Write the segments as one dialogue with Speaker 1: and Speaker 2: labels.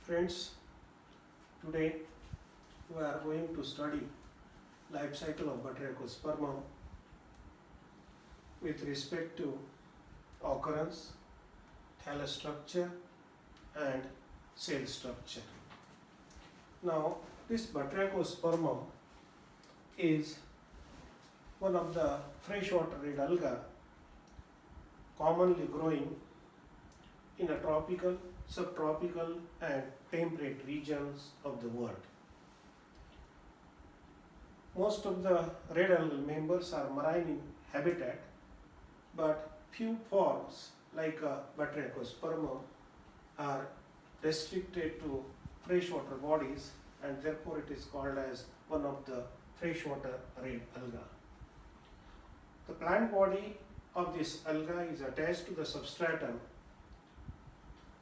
Speaker 1: Friends, today we are going to study life cycle of Batrachospermum with respect to occurrence, thallus structure and cell structure. Now, this Batrachospermum is one of the freshwater red alga commonly growing in a tropical, subtropical and temperate regions of the world. Most of the red algal members are marine in habitat, but few forms like Batrachospermum are restricted to freshwater bodies, and therefore it is called as one of the freshwater red alga. The plant body of this alga is attached to the substratum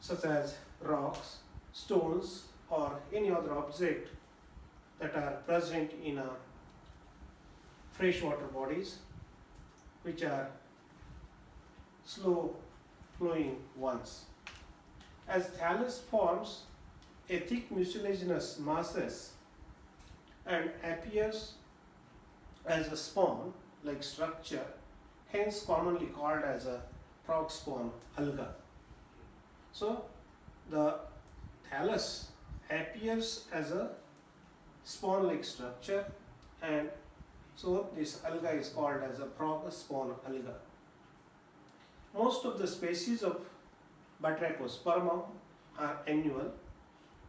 Speaker 1: such as rocks, stones or any other object that are present in a freshwater bodies which are slow flowing ones. As thallus forms a thick mucilaginous masses and appears as a spawn like structure, hence commonly called as a frog spawn alga. So the thallus appears as a spawn like structure, and so this alga is called as a frog spawn alga. Most of the species of Batrachospermum are annual,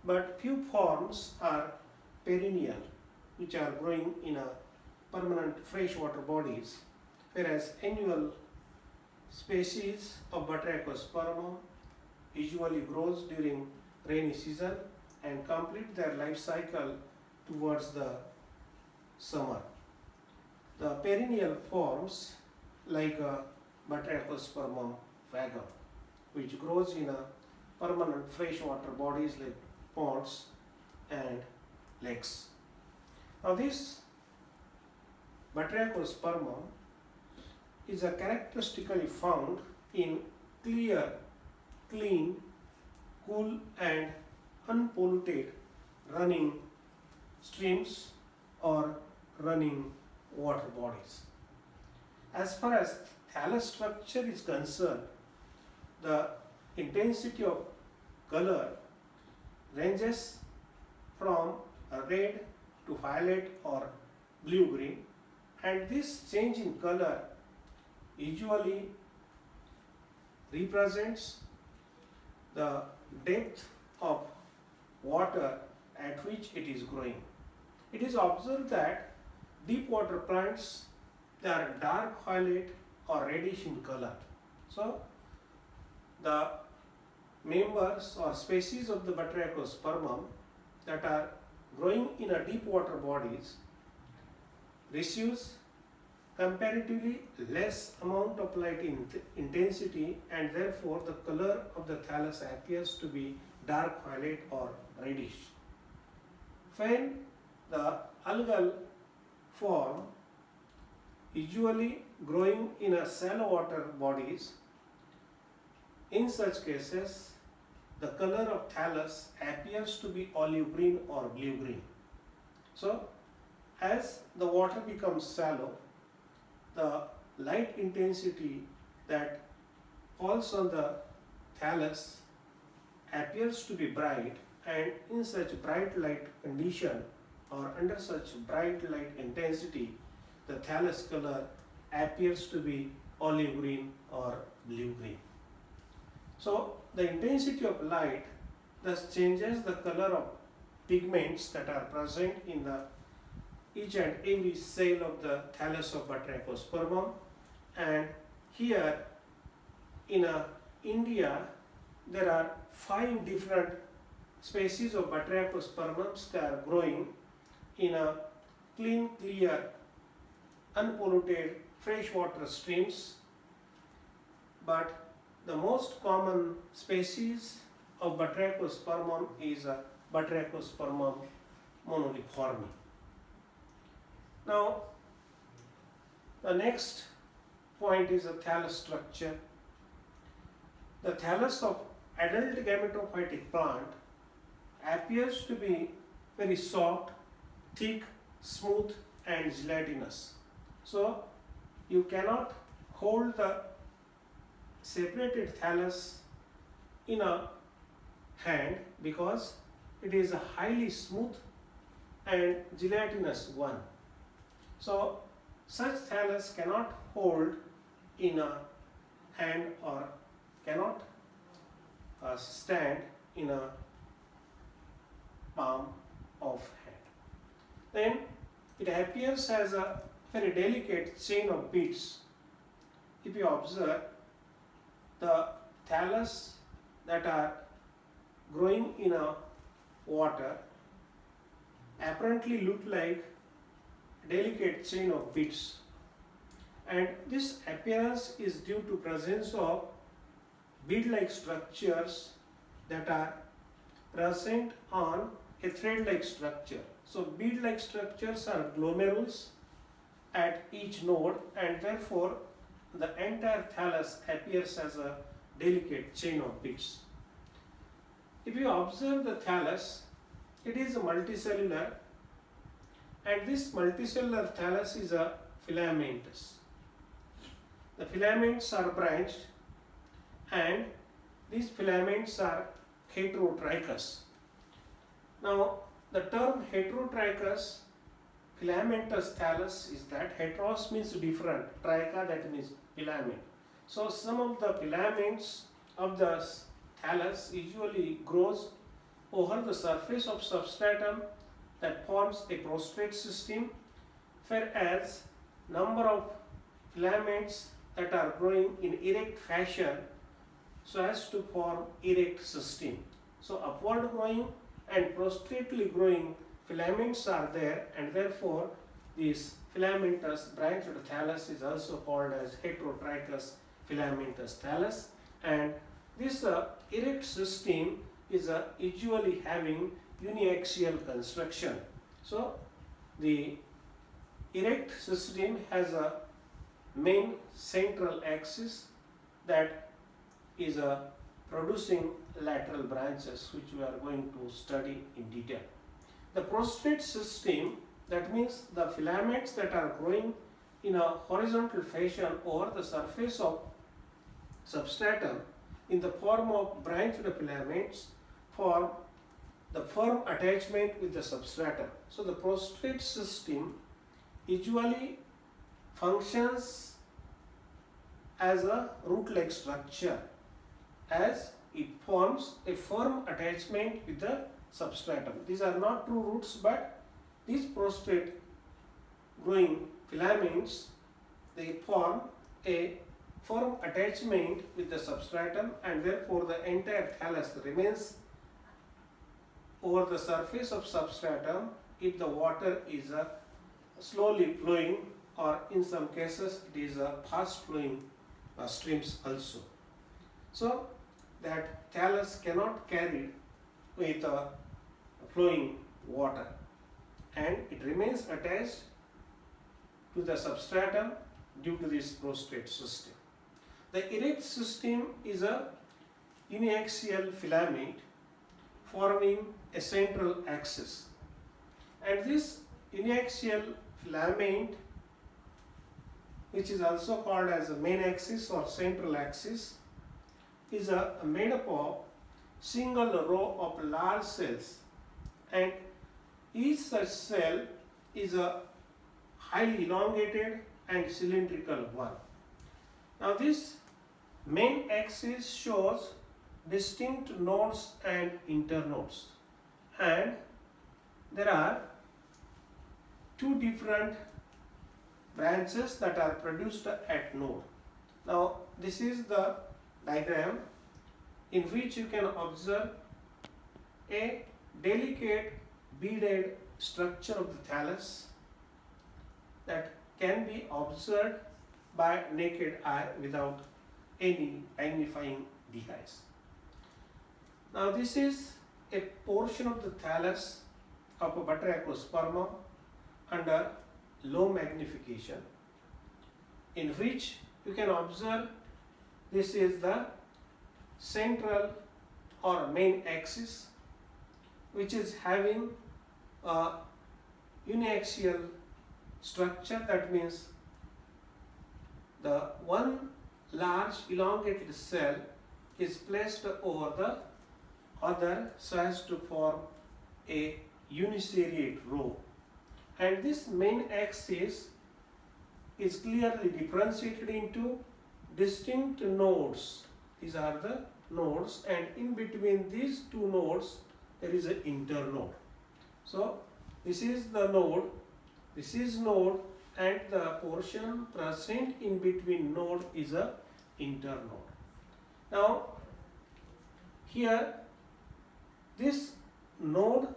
Speaker 1: but few forms are perennial, which are growing in a permanent freshwater bodies, whereas annual species of Batrachospermum usually grows during rainy season and complete their life cycle towards the summer. The perennial forms like Batrachospermum vagum, which grows in a permanent freshwater bodies like ponds and lakes. Now this Batrachospermum is characteristically found in clear, clean, cool and unpolluted running streams or running water bodies. As far as thallus structure is concerned, the intensity of color ranges from red to violet or blue-green, and this change in color usually represents the depth of water at which it is growing. It is observed that deep water plants, they are dark violet or reddish in color. So the members or species of the Batrachospermum that are growing in a deep water bodies receives comparatively less amount of light intensity, and therefore the color of the thallus appears to be dark violet or reddish. When the algal form usually growing in a shallow water bodies, in such cases the color of thallus appears to be olive green or blue green. So as the water becomes shallow, the light intensity that falls on the thallus appears to be bright, and in such bright light condition or under such bright light intensity, the thallus color appears to be olive green or blue green. So the intensity of light thus changes the color of pigments that are present in the each and every cell of the thallus of Batrachospermum. And here in India there are 5 different species of Batrachospermums that are growing in a clean, clear, unpolluted freshwater streams, but the most common species of Batrachospermum is Batrachospermum moniliforme. Now, the next point is a thallus structure. The thallus of adult gametophytic plant appears to be very soft, thick, smooth and gelatinous. So you cannot hold the separated thallus in a hand because it is a highly smooth and gelatinous one. So such thallus cannot hold in a hand or cannot stand in a palm of hand. Then it appears as a very delicate chain of beads. If you observe, the thallus that are growing in a water apparently look like delicate chain of beads, and this appearance is due to presence of bead-like structures that are present on a thread-like structure. So bead-like structures are glomerules at each node, and therefore the entire thallus appears as a delicate chain of beads. If you observe the thallus, it is a multicellular, and this multicellular thallus is a filamentous. The filaments are branched, and these filaments are heterotrichous. Now, the term heterotrichous filamentous thallus is that heteros means different, tricha that means filament. So some of the filaments of the thallus usually grows over the surface of substratum that forms a prostrate system, whereas number of filaments that are growing in erect fashion so as to form erect system. So upward growing and prostately growing filaments are there, and therefore this filamentous branched thallus is also called as heterotrichous filamentous thallus, and this erect system is usually having uniaxial construction. So the erect system has a main central axis that is producing lateral branches, which we are going to study in detail. The prostrate system, that means the filaments that are growing in a horizontal fashion over the surface of substratum in the form of branched filaments, form the firm attachment with the substratum. So the prostrate system usually functions as a root-like structure, as it forms a firm attachment with the substratum. These are not true roots, but these prostrate growing filaments, they form a firm attachment with the substratum, and therefore the entire thallus remains over the surface of substratum if the water is slowly flowing, or in some cases it is fast flowing streams also. So that thallus cannot carry with flowing water, and it remains attached to the substratum due to this prostrate system. The erect system is a uniaxial filament forming a central axis, and this uniaxial filament, which is also called as a main axis or central axis, is made up of single row of large cells, and each such cell is a highly elongated and cylindrical one. Now this main axis shows distinct nodes and internodes, and there are two different branches that are produced at node. Now this is the diagram in which you can observe a delicate beaded structure of the thallus that can be observed by naked eye without any magnifying device. Now this is a portion of the thallus of a Batrachospermum under low magnification, in which you can observe this is the central or main axis, which is having a uniaxial structure. That means the one large elongated cell is placed over the other so as to form a uniseriate row, and this main axis is clearly differentiated into distinct nodes. These are the nodes, and in between these two nodes there is an internode. So this is the node, this is node, and the portion present in between node is a internode. Now here this node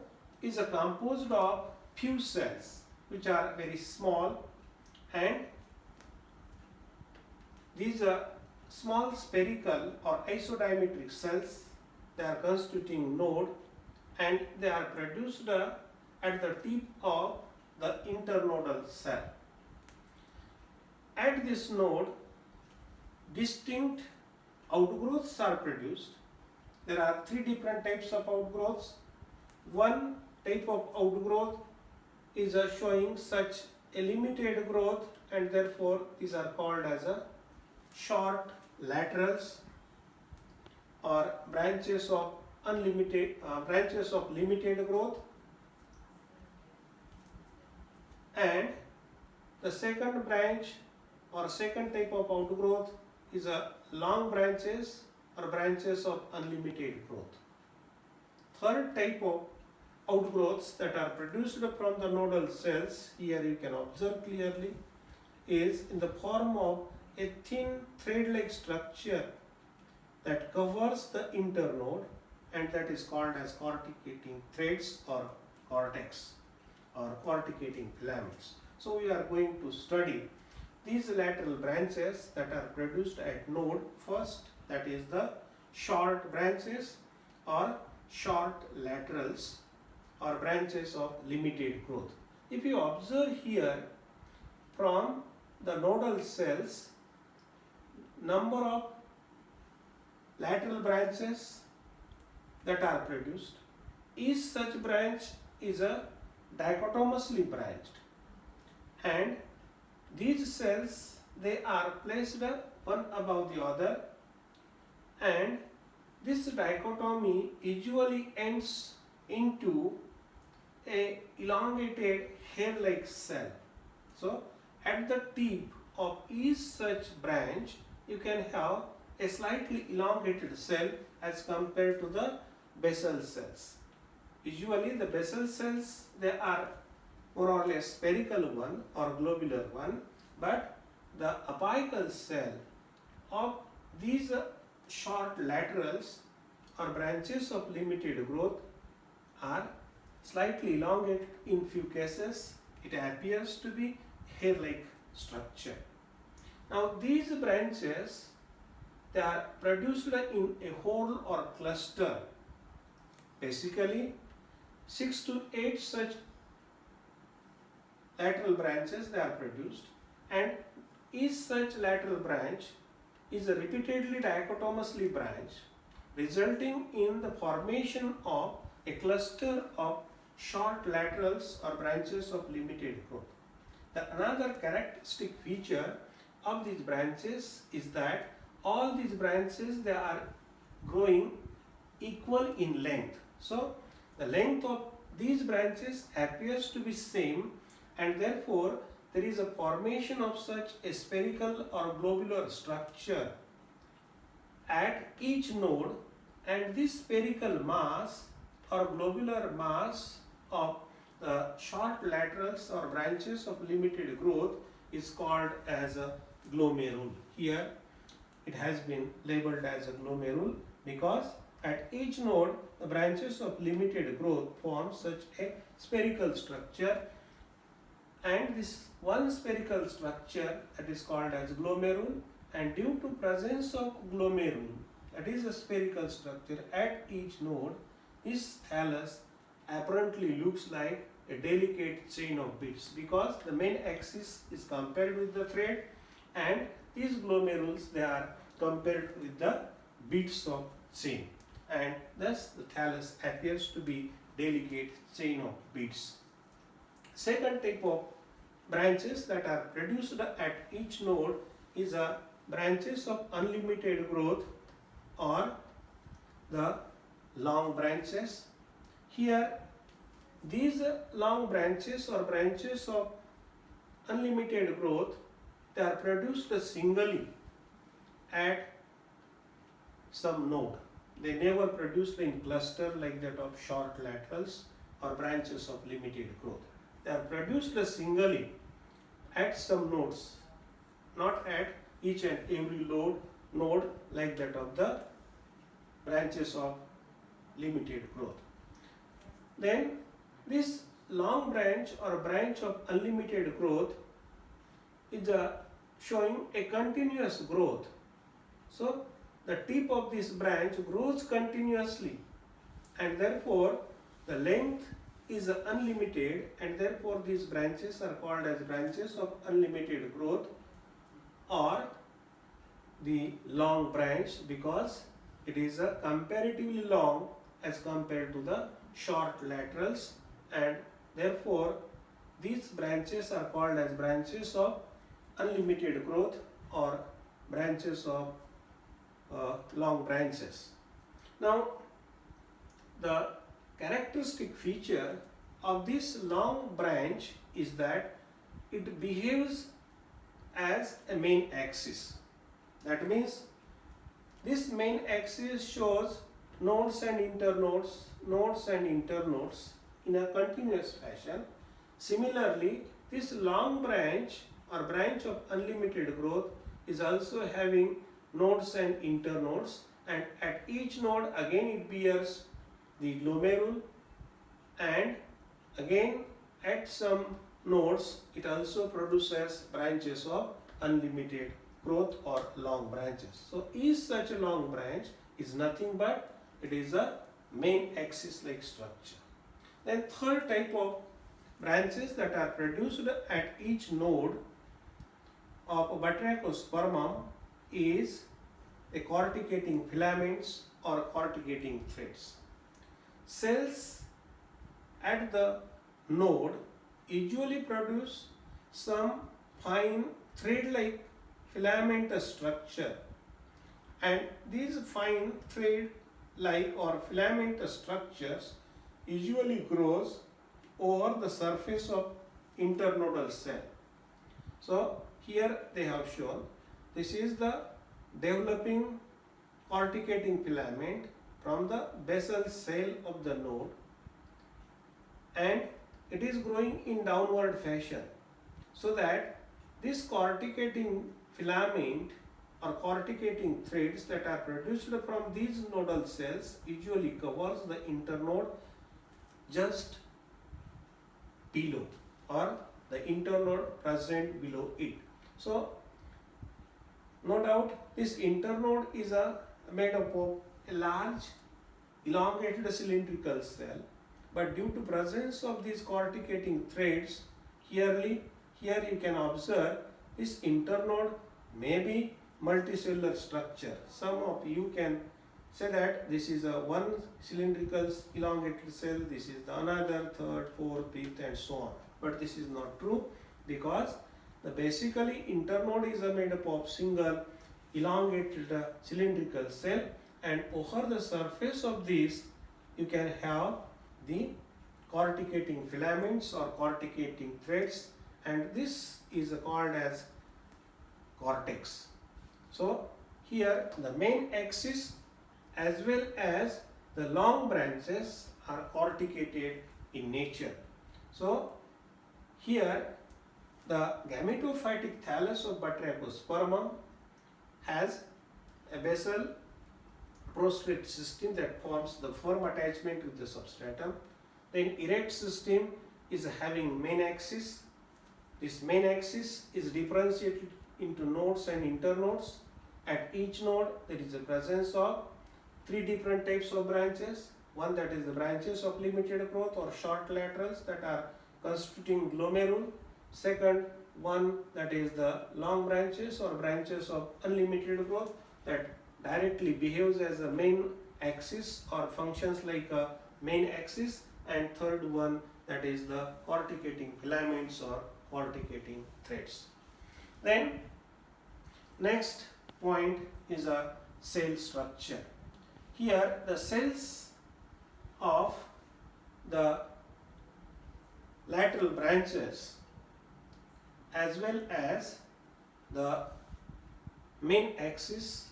Speaker 1: is composed of few cells which are very small, and these are small spherical or isodiametric cells. They are constituting node, and they are produced at the tip of the internodal cell. At this node, distinct outgrowths are produced. There are three different types of outgrowths. One type of outgrowth is showing such a limited growth, and therefore these are called as a short laterals or branches of limited growth. And the second branch or second type of outgrowth is a long branches or branches of unlimited growth. Third type of outgrowths that are produced from the nodal cells, here you can observe clearly, is in the form of a thin thread-like structure that covers the internode, and that is called as corticating threads or cortex or corticating filaments. So we are going to study these lateral branches that are produced at node first, that is the short branches or short laterals or branches of limited growth. If you observe here, from the nodal cells, number of lateral branches that are produced, each such branch is a dichotomously branched, and these cells, they are placed one above the other, and this dichotomy usually ends into a elongated hair-like cell. So at the tip of each such branch you can have a slightly elongated cell as compared to the basal cells. Usually the basal cells, they are more or less spherical one or globular one, but the apical cell of these short laterals or branches of limited growth are slightly elongated. In few cases it appears to be hair-like structure. Now these branches, they are produced in a whole or cluster. Basically 6 to 8 such lateral branches they are produced, and each such lateral branch is repeatedly dichotomously branched, resulting in the formation of a cluster of short laterals or branches of limited growth. Another characteristic feature of these branches is that all these branches, they are growing equal in length. So the length of these branches appears to be same, and therefore there is a formation of such a spherical or globular structure at each node, and this spherical mass or globular mass of the short laterals or branches of limited growth is called as a glomerule. Here it has been labeled as a glomerule because at each node the branches of limited growth form such a spherical structure, and this one spherical structure, that is called as glomerule, and due to presence of glomerule, that is a spherical structure at each node, this thallus apparently looks like a delicate chain of beads because the main axis is compared with the thread, and these glomerules, they are compared with the beads of chain. and thus the thallus appears to be delicate chain of beads. Second type of branches that are produced at each node is a branches of unlimited growth or the long branches. Here these long branches or branches of unlimited growth, they are produced singly at some node. They never produced in cluster like that of short laterals or branches of limited growth. They are produced singly at some nodes, not at each and every node like that of the branches of limited growth. Then this long branch or branch of unlimited growth is showing a continuous growth. So the tip of this branch grows continuously, and therefore the length is unlimited, and therefore these branches are called as branches of unlimited growth or the long branch, because it is comparatively long as compared to the short laterals, and therefore these branches are called as branches of unlimited growth or branches of long branches. Now the characteristic feature of this long branch is that it behaves as a main axis. That means this main axis shows nodes and internodes, nodes and internodes in a continuous fashion. Similarly, this long branch or branch of unlimited growth is also having nodes and internodes, and at each node again it bears the glomerule, and again at some nodes it also produces branches of unlimited growth or long branches. So each such a long branch is nothing but it is a main axis like structure. Then third type of branches that are produced at each node of Batrachospermum is the corticating filaments or corticating threads. Cells at the node usually produce some fine thread-like filamentous structure, and these fine thread-like or filamentous structures usually grows over the surface of internodal cell. So here they have shown this is the developing corticating filament from the basal cell of the node, and it is growing in downward fashion, so that this corticating filament or corticating threads that are produced from these nodal cells usually covers the internode just below or the internode present below it. So no doubt this internode is made up of a large elongated cylindrical cell, but due to presence of these corticating threads, here you can observe this internode may be multicellular structure. Some of you can say that this is a one cylindrical elongated cell, this is the another, third, fourth, fifth, and so on. But this is not true, because basically internode is made up of single elongated cylindrical cell, and over the surface of this you can have the corticating filaments or corticating threads, and this is called as cortex. So here the main axis as well as the long branches are corticated in nature. So here the gametophytic thallus of Batrachospermum has a basal prostrate system that forms the firm attachment with the substratum. Then erect system is having main axis. This main axis is differentiated into nodes and internodes. At each node there is the presence of three different types of branches. One that is the branches of limited growth or short laterals that are constituting glomerule. Second one that is the long branches or branches of unlimited growth that directly behaves as a main axis or functions like a main axis, and third one, that is the corticating filaments or corticating threads. Then next point is a cell structure. Here the cells of the lateral branches as well as the main axis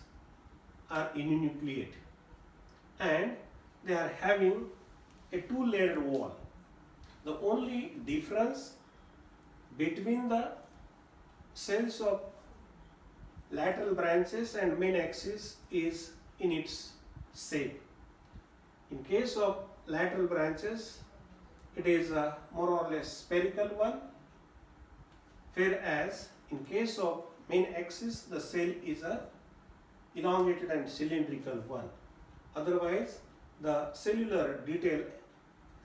Speaker 1: are uninucleate, and they are having a two-layered wall. The only difference between the cells of lateral branches and main axis is in its shape. In case of lateral branches, it is a more or less spherical one, whereas in case of main axis, the cell is a elongated and cylindrical one. Otherwise, the cellular detail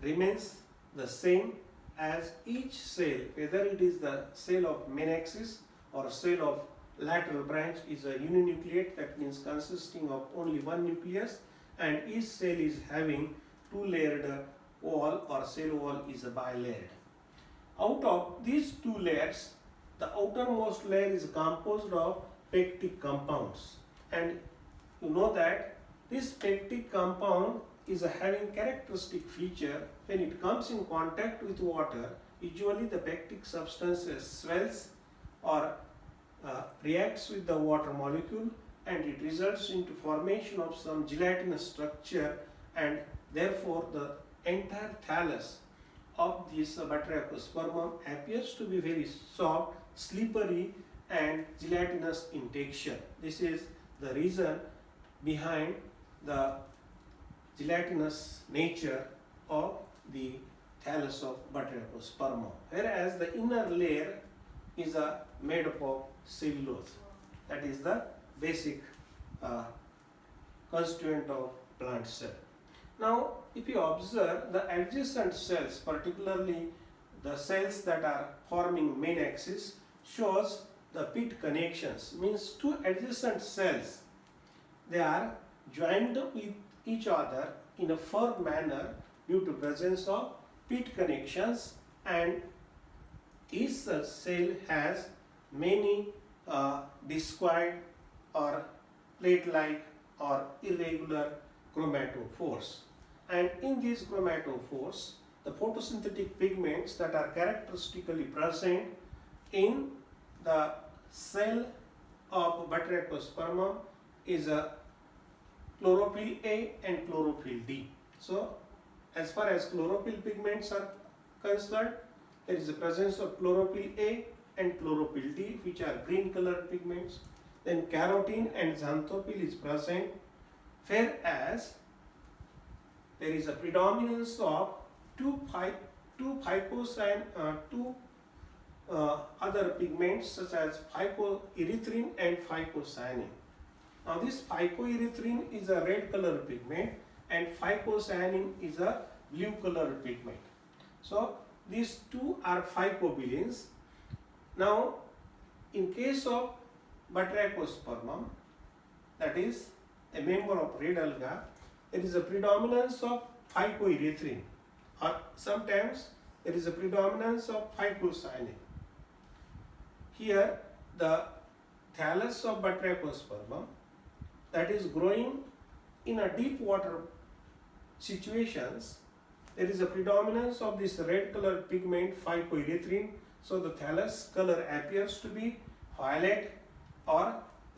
Speaker 1: remains the same, as each cell, whether it is the cell of main axis or cell of lateral branch, is a uninucleate, that means consisting of only one nucleus, and each cell is having two-layered wall or cell wall is a bilayered. Out of these two layers, the outermost layer is composed of pectic compounds, and you know that this pectic compound is having characteristic feature. When it comes in contact with water, usually the pectic substances swells or reacts with the water molecule, and it results into formation of some gelatinous structure, and therefore the entire thallus of this Batrachospermum appears to be very soft, slippery and gelatinous in texture. This is the reason behind the gelatinous nature of the thallus of Batrachospermum, whereas the inner layer is made up of cellulose. That is the basic constituent of plant cell. Now, if you observe the adjacent cells, particularly the cells that are forming main axis, shows the pit connections, means two adjacent cells, they are joined with each other in a firm manner due to presence of pit connections, and each cell has many discoid or plate-like or irregular chromatophores. And in these chromatophores, the photosynthetic pigments that are characteristically present in the cell of Batrachospermum is a chlorophyll A and chlorophyll D. So, as far as chlorophyll pigments are concerned, there is the presence of chlorophyll A and chlorophyll D, which are green colored pigments. Then carotene and xanthophyll is present, whereas there is a predominance of two other pigments such as phycoerythrin and phycocyanin. Now this phycoerythrin is a red color pigment and phycocyanin is a blue color pigment. So these two are phycobilins. Now in case of Batrachospermum, that is a member of red alga, there is a predominance of phycoerythrin, or sometimes there is a predominance of phycocyanin. Here the thallus of Batrachospermum, that is growing in a deep water situations, there is a predominance of this red color pigment phycoerythrin, so the thallus color appears to be violet or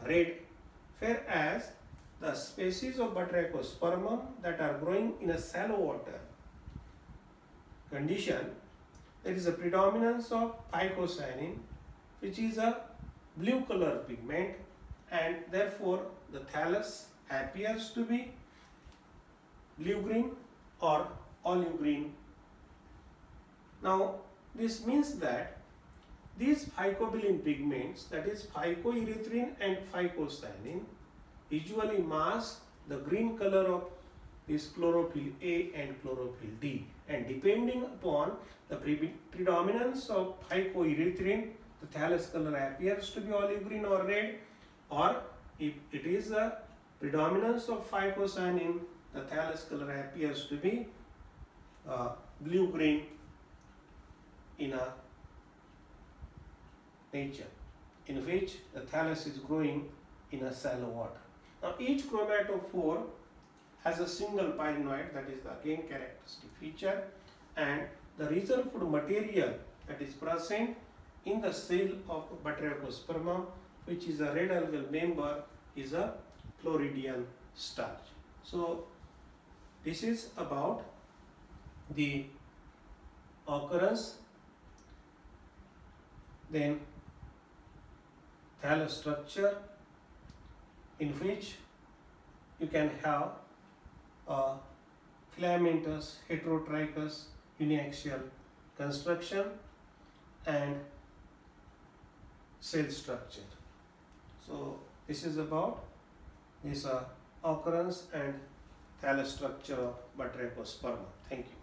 Speaker 1: red, whereas the species of Batrachospermum that are growing in a shallow water condition, there is a predominance of phycocyanin, which is a blue color pigment, and therefore the thallus appears to be blue green or olive green. Now this means that these phycobilin pigments, that is phycoerythrin and phycocyanin, usually mask the green color of this chlorophyll A and chlorophyll D, and depending upon the predominance of phycoerythrin, the thallus color appears to be olive green or red, or if it is Predominance of phycocyanin, the thallus color appears to be blue-green in a nature, in which the thallus is growing in a shallow water. Now each chromatophore has a single pyrenoid, that is the again characteristic feature, and the reserved material that is present in the cell of Batrachospermum, which is a red algal member, is a Floridian starch. So this is about the occurrence, then thallus structure, in which you can have a filamentous heterotrichous uniaxial construction and cell structure. So this is about this occurrence and thallus structure of Batrachospermum. Thank you.